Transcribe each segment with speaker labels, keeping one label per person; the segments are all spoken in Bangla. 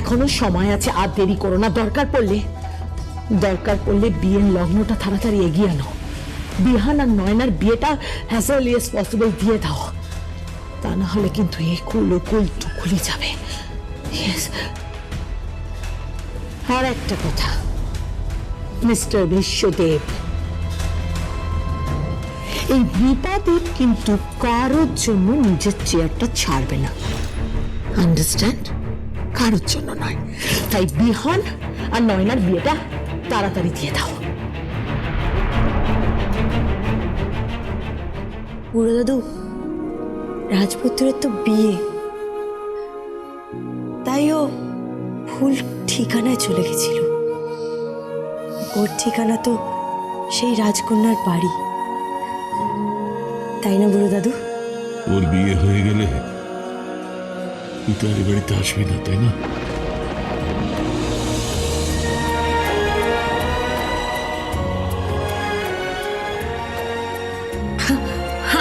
Speaker 1: এখনো সময় আছে, আর দেরি করো না। দরকার পড়লে বিয়ের লগ্নটা তাড়াতাড়ি এগিয়ে আনো। বিহান আর নয়নার বিয়েটা অ্যাজ আর্লি অ্যাজ পসিবল দিয়ে দাও, তা না হলে কিন্তু এই কুল টুকুলি যাবে। আর একটা কথা, মিস্টার বিশ্বদেব, এই নিপাদেব কিন্তু কারোর জন্য নিজের চেয়ারটা ছাড়বে না, আন্ডারস্ট্যান্ড? কারোর জন্য নয়। তাই বিহান আর নয়নার বিয়েটা তাড়াতাড়ি দিয়ে দাও।
Speaker 2: বুড়ো দাদু, রাজপুত্রের তো বিয়ে, তাই ও ভুল ঠিকানায় চলে গেছিল। ওর ঠিকানা তো সেই রাজকন্যার বাড়ি, তাই না বুড়ো দাদু?
Speaker 3: ওর বিয়ে হয়ে গেলে তুই তো আর এ বাড়িতে আসবি না, তাই না?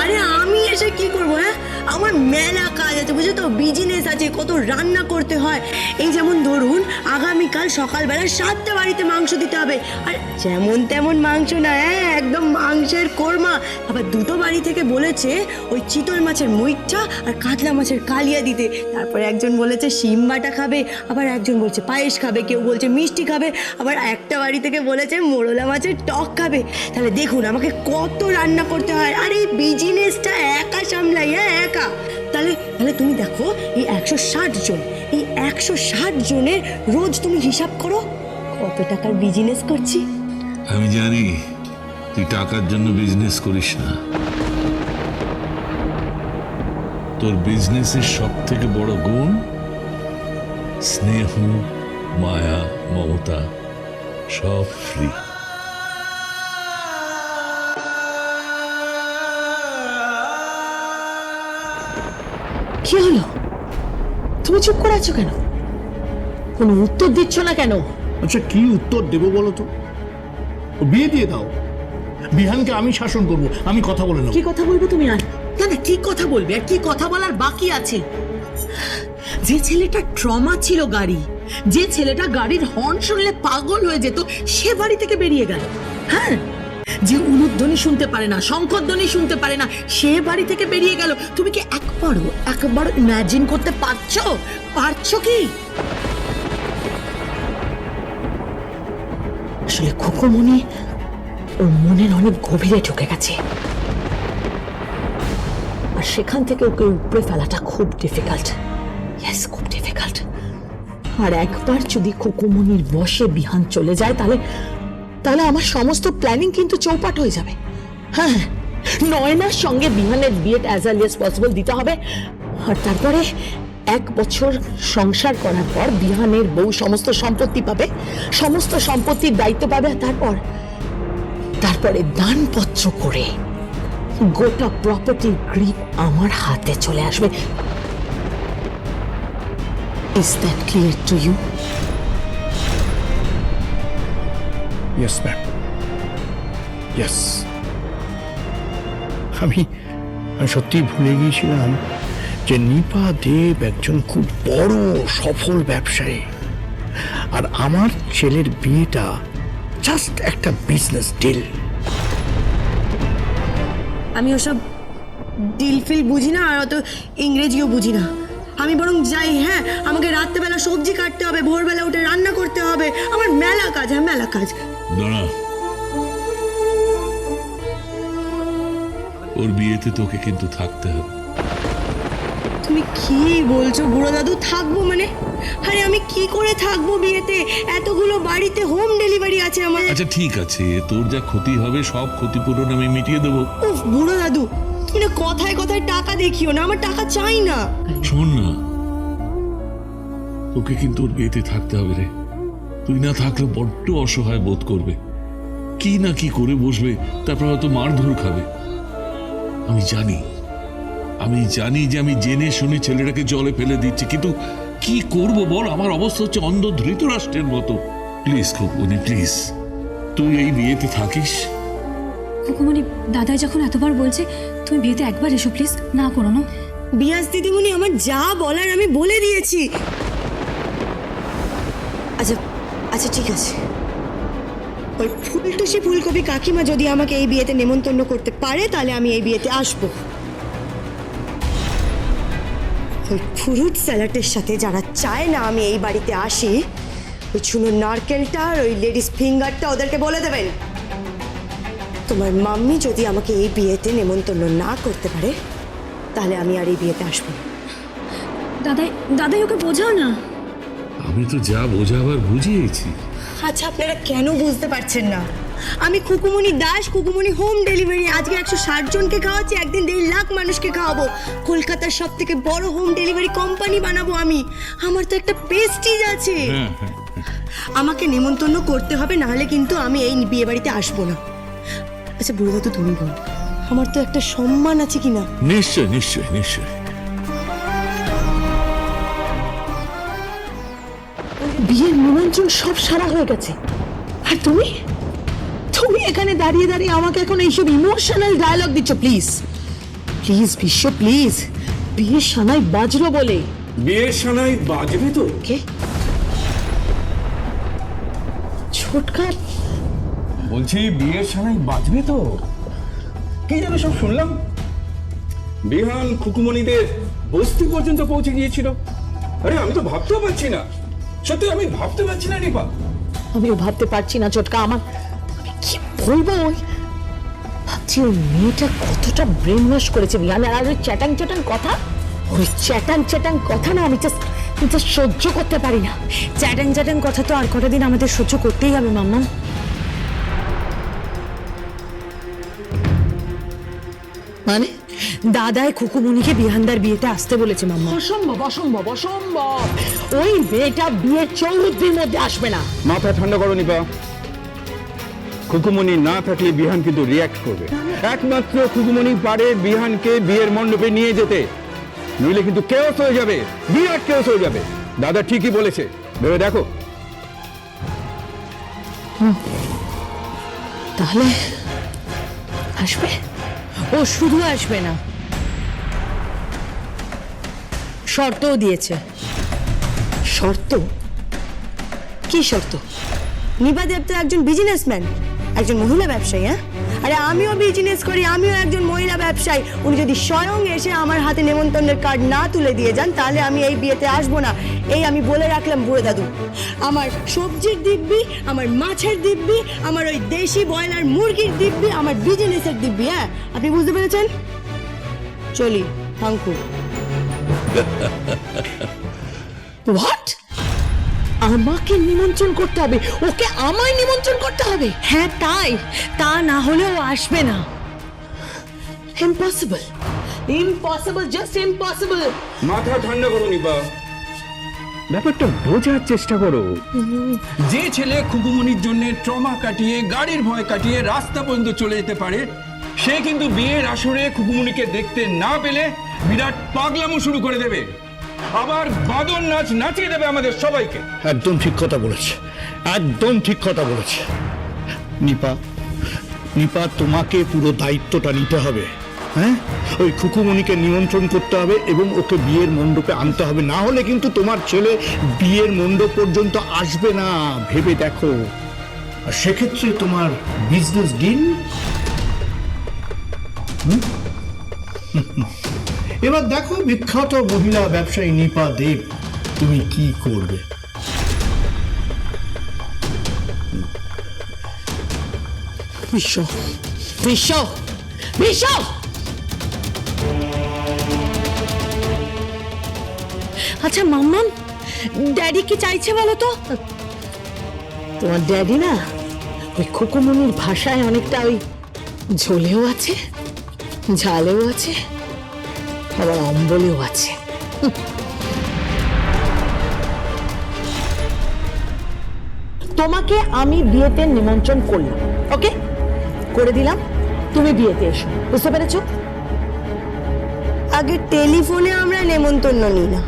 Speaker 2: আরে আমি এসে কি করবো? হ্যাঁ, আমার মেলা কাজ আছে, বুঝছো তো, বিজনেস আছে, কত রান্না করতে হয়। এই যেমন ধরুন, আগামীকাল সকালবেলা 7টা বাড়িতে মাংস দিতে হবে, আর যেমন তেমন মাংস না, হ্যাঁ, একদম মাংসের কোরমা। আবার দুটো বাড়ি থেকে বলেছে ওই চিতল মাছের মুইঠা আর কাতলা মাছের কালিয়া দিতে। তারপরে একজন বলেছে শিম বাটা খাবে, আবার একজন বলছে পায়েস খাবে, কেউ বলছে মিষ্টি খাবে, আবার একটা বাড়ি থেকে বলেছে মোরলা মাছের টক খাবে। তাহলে দেখুন আমাকে কত রান্না করতে হয়, আর এই বিজনেসটা একা সামলাই, হ্যাঁ একা। তাহলে তাহলে তুমি দেখো, এই 160 জন, এই 160 জনের রোজ তুমি হিসাব করো কত টাকার বিজনেস করছি।
Speaker 3: আমি জানি তুই টাকার জন্য বিজনেস করিস না। তোর বিজনেসের সব থেকে বড় গুণ স্নেহ, মায়া, মমতা, সব ফ্রি।
Speaker 1: কি হলো? তুমি চুপ করে আছো কেন? কোনো উত্তর দিচ্ছ না কেন?
Speaker 4: আচ্ছা, কি উত্তর দেবো বলো তো? ও বিয়ে দিয়ে দাও, বিহানকে আমি শাসন করব, আমি কথা বলে নেব।
Speaker 1: কি কথা বলবে তুমি? আর না না, কি কথা বলবে? আর কি কথা বলার বাকি আছে? যে ছেলেটা ট্রমা ছিল গাড়ি, যে ছেলেটা গাড়ির হর্ন শুনলে পাগল হয়ে যেত, সে বাড়ি থেকে বেরিয়ে গেল। হ্যাঁ, যে উলুধ্বনি শুনতে পারে না, শঙ্খধ্বনি শুনতে পারে না, সে বাড়ি থেকে বেরিয়ে গেল। তুমি কি একবারও ইমাজিন করতে পারছো কি? আসলে খোকমনি ওর মনের অনেক গভীরে ঢুকে গেছে, আর সেখান থেকে ওকে উপড়ে ফেলাটা খুব ডিফিকাল্ট। ইয়েস, খুব ডিফিকাল্ট। আর একবার যদি খোকমনির বশে বিহান চলে যায়, তাহলে আমার সমস্ত প্ল্যানিং কিন্তু চৌপাট হয়ে যাবে। হ্যাঁ, নয়নার সঙ্গে বিহানের বিয়েটা অ্যাজ আর্লি অ্যাজ পসিবল দিতে হবে, আর তারপরে 1 বছর সংসার করার পর বিহানের বউ সমস্ত সম্পত্তি পাবে, সমস্ত সম্পত্তির দায়িত্ব পাবে, আর তারপরে দানপত্র করে গোটা প্রপার্টির গ্রিপ আমার হাতে চলে আসবে। Is that clear to you?
Speaker 4: Yes ma'am, yes. আমি সত্যি ভুলে গিয়েছিলাম যে নিপা দেব একজন খুব বড় সফল ব্যবসায়ী, আর আমার ছেলের বিয়েটা জাস্ট একটা বিজনেস ডিল।
Speaker 2: আমি ওসব ডিল ফিল বুঝি না, আর অত ইংরেজিও বুঝি না। আমি বরং যাই। হ্যাঁ, আমাকে রাত্রেবেলা সবজি কাটতে হবে, ভোরবেলা উঠে রান্না করতে হবে, আমার মেলা কাজ। হ্যাঁ, মেলা কাজ।
Speaker 3: দাঁড়া, ওর বিয়েতে তোকে কিন্তু থাকতে হবে।
Speaker 2: তুমি কি বলছো বুড়ো দাদু? থাকবো মানে? আরে আমি কি করে থাকবো বিয়েতে? এতগুলো বাড়িতে হোম ডেলিভারি আছে আমার।
Speaker 3: আচ্ছা ঠিক আছে, তোর যা ক্ষতি হবে সব ক্ষতিপূরণ আমি মিটিয়ে দেবো।
Speaker 2: উফ বুড়ো দাদু, তুমি না কথায় কথায় টাকা দেখিও না, আমার টাকা চাই না।
Speaker 3: শোন না, তোকে কিন্তু ওর বিয়েতে থাকতে হবে রে। তুই না থাকলে বড্ড অসহায় বোধ করবে, কি না কি করে বসবে, তারপর হয়তো মারধর খাবে। আমি জানি যে আমি জেনে শুনে ছেলেটাকে জলে ফেলে দিচ্ছি, কিন্তু কি করব বল? আমার অবস্থা হচ্ছে অন্ধ ধৃতরাষ্ট্রের মতো। প্লিজ খোকমনি, প্লিজ তুই এই বিয়েতে থাকিস।
Speaker 5: খোকমনি, দাদাই যখন এতবার বলছে, তুমি বিয়েতে একবার এসো প্লিজ, না করো না।
Speaker 2: বিয়াস দিদিমণি, আমার যা বলার আমি বলে দিয়েছি। আচ্ছা আচ্ছা ঠিক আছে, ওই ফুলটুসি ফুলকপি কাকিমা যদি আমাকে এই বিয়েতে নেমন্তন্ন করতে পারে তাহলে আমি এই বিয়েতে আসবো। ওই ফ্রুট স্যালাডের সাথে যারা চায় না আমি এই বাড়িতে আসি, ওই চুনো নারকেলটা আর ওই লেডিস ফিঙ্গারটা ওদেরকে বলে দেবেন। তোমার মাম্মি যদি আমাকে এই বিয়েতে নেমন্তন্ন না করতে পারে তাহলে আমি আর এই বিয়েতে আসবো না।
Speaker 5: দাদাই ওকে বোঝাও না।
Speaker 3: আমি তো যা বোঝাবার বুঝিয়েছি।
Speaker 2: আচ্ছা আপনারা কেন বুঝতে পারছেন না? আমি খুকুমনি দাস, খুকুমনি হোম ডেলিভারি আজকে 160 জনকে খাওয়াচ্ছি, একদিন 1.5 লাখ মানুষকে খাওয়াবো, কলকাতার সব থেকে বড় হোম ডেলিভারি কোম্পানি বানাবো আমি। আমার তো একটা প্রেস্টিজ আছে, আমাকে নেমন্তন্ন করতে হবে, নাহলে কিন্তু আমি এই বিয়ে বাড়িতে আসবো না। আচ্ছা বুড়ো তো তুমি বল, আমার তো একটা সম্মান আছে কিনা?
Speaker 3: নিশ্চয় নিশ্চয় নিশ্চয়।
Speaker 1: বিয়ের নিমন্ত্রণ সব সারা হয়ে গেছে, আর তুমি তুমি এখানে দাঁড়িয়ে দাঁড়িয়ে আমাকে এখন এইসব ইমোশনাল ডায়লগ দিচ্ছ। প্লিজ প্লিজ বিশ্ব, প্লিজ। বিয়ের সানাই বাজলো বলে।
Speaker 6: বিয়ের সানাই বাজবে তো?
Speaker 1: কে? ছোটকা?
Speaker 6: বলছি বিয়ের সানাই বাজবে তো? কি যেন সব শুনলাম, বিহান খুকুমনিদের বস্তি পর্যন্ত পৌঁছে গিয়েছিল। আরে আমি তো ভাবতেও পারছি না, সত্যি আমি ভাবতে পারছি না নিপা।
Speaker 1: আমিও ভাবতে পারছি না ছোটকা, আমি কি বলবো। ওই ভাবছি ওই মেয়েটা কতটা ব্রেন ওয়াশ করেছে বিহানের, আর ওই চ্যাটাং চ্যাটাং কথা, ওই চ্যাটাং চ্যাটাং কথা না আমি জাস্ট সহ্য করতে পারি না।
Speaker 2: চ্যাটাং চ্যাটাং কথা তো আর কটা দিন আমাদের সহ্য করতেই হবে মাম্মা।
Speaker 1: মানে
Speaker 2: দাদাই খুকুমনিকে বিহানদার বিয়েতে আসতে বলেছে মাম্মা।
Speaker 1: অসম্ভব অসম্ভব অসম্ভব, ওই মেয়েটা বিয়ের 14 দিনের মধ্যে আসবে না।
Speaker 6: মাথা ঠান্ডা করো নিপা, খুকুমনি না থাকলে বিহান কিন্তু রিয়াক্ট করবে। একমাত্র খুকুমনি পারে বিহানকে বিয়ের মণ্ডপে নিয়ে যেতে, নইলে কিন্তু কেওস হয়ে যাবে, বিরাট কেওস হয়ে যাবে। দাদা ঠিকই বলেছে, ভেবে দেখো।
Speaker 1: তাহলে আসবে?
Speaker 2: ও শুধু আসবে না, শর্তও দিয়েছে।
Speaker 1: শর্ত?
Speaker 2: কি শর্ত? নিপা দেব তো একজন বিজনেসম্যান, একজন মহিলা ব্যবসায়ী। হ্যাঁ, আরে আমিও বিজনেস করি, আমিও একজন মহিলা ব্যবসায়ী। উনি যদি স্বয়ং এসে আমার হাতে নেমন্তন্নের কার্ড না তুলে দিয়ে যান তাহলে আমি এই বিয়েতে আসবো না। এই আমি বলে রাখলাম বুড়ো দাদু। আমার সবজির দিব্যি, আমার মাছের দিব্যি, আমার ওই দেশি ব্রয়লার মুরগির দিব্যি, আমার বিজনেসের দিব্যি। হ্যাঁ, আপনি বুঝতে পেরেছেন? চলি থাঙ্কু।
Speaker 1: হোয়াট? আমাকে নিমন্ত্রণ করতে হবে? ওকে আমায় নিমন্ত্রণ করতে হবে?
Speaker 2: হ্যাঁ তাই, তা না হলে ও আসবে না।
Speaker 1: Impossible impossible, just impossible.
Speaker 6: মাথা ঠান্ডা করো নিপা, ব্যাপারটা বোঝার চেষ্টা করো। যে ছেলে খুকুমনির জন্য ট্রমা কাটিয়ে, গাড়ির ভয় কাটিয়ে রাস্তা পর্যন্ত চলে যেতে পারে, সে কিন্তু বিয়ের আসরে খুকুমনিকে দেখতে না পেলে বিরাট পাগলামো শুরু করে দেবে, আবার বাদর নাচ নাচিয়ে দেবে আমাদের সবাইকে।
Speaker 4: একদম ঠিক কথা বলেছে, একদম ঠিক কথা বলেছে নিপা। নিপা তোমাকে পুরো দায়িত্বটা নিতে হবে। হ্যাঁ, ওই খুকুমনিকে নিমন্ত্রণ করতে হবে এবং ওকে বিয়ের মণ্ডপে আনতে হবে, না হলে কিন্তু তোমার ছেলে বিয়ের মণ্ডপ পর্যন্ত আসবে না। ভেবে দেখো, আর সেক্ষেত্রে তোমার বিজনেস ডিল। এবার দেখো বিখ্যাত মহিলা ব্যবসায়ী নিপা দেব তুমি কি করবে।
Speaker 1: বিশ্ব বিশ্ব বিশ্ব,
Speaker 2: আচ্ছা মাম্মাম, ড্যাডি কি চাইছে বলো তো?
Speaker 1: তোমার ড্যাডি না ওই খুকুমনির ভাষায় অনেকটা ওই ঝোলেও আছে, ঝালেও আছে, আবার অম্বলেও আছে। তোমাকে আমি বিয়েতে নিমন্ত্রণ করলাম, ওকে করে দিলাম, তুমি বিয়েতে এসো, বুঝতে পেরেছো?
Speaker 2: আগে টেলিফোনে আমরা নেমন্তন্ন নিই না,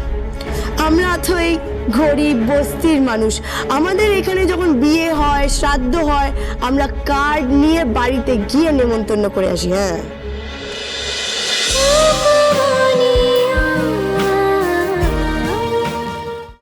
Speaker 2: আমরা তো এই গরিব বস্তির মানুষ। আমাদের এখানে যখন বিয়ে হয়, শ্রাদ্ধ হয়, আমরা কার্ড নিয়ে বাড়িতে গিয়ে নেমন্তন্ন করে আসি। হ্যাঁ,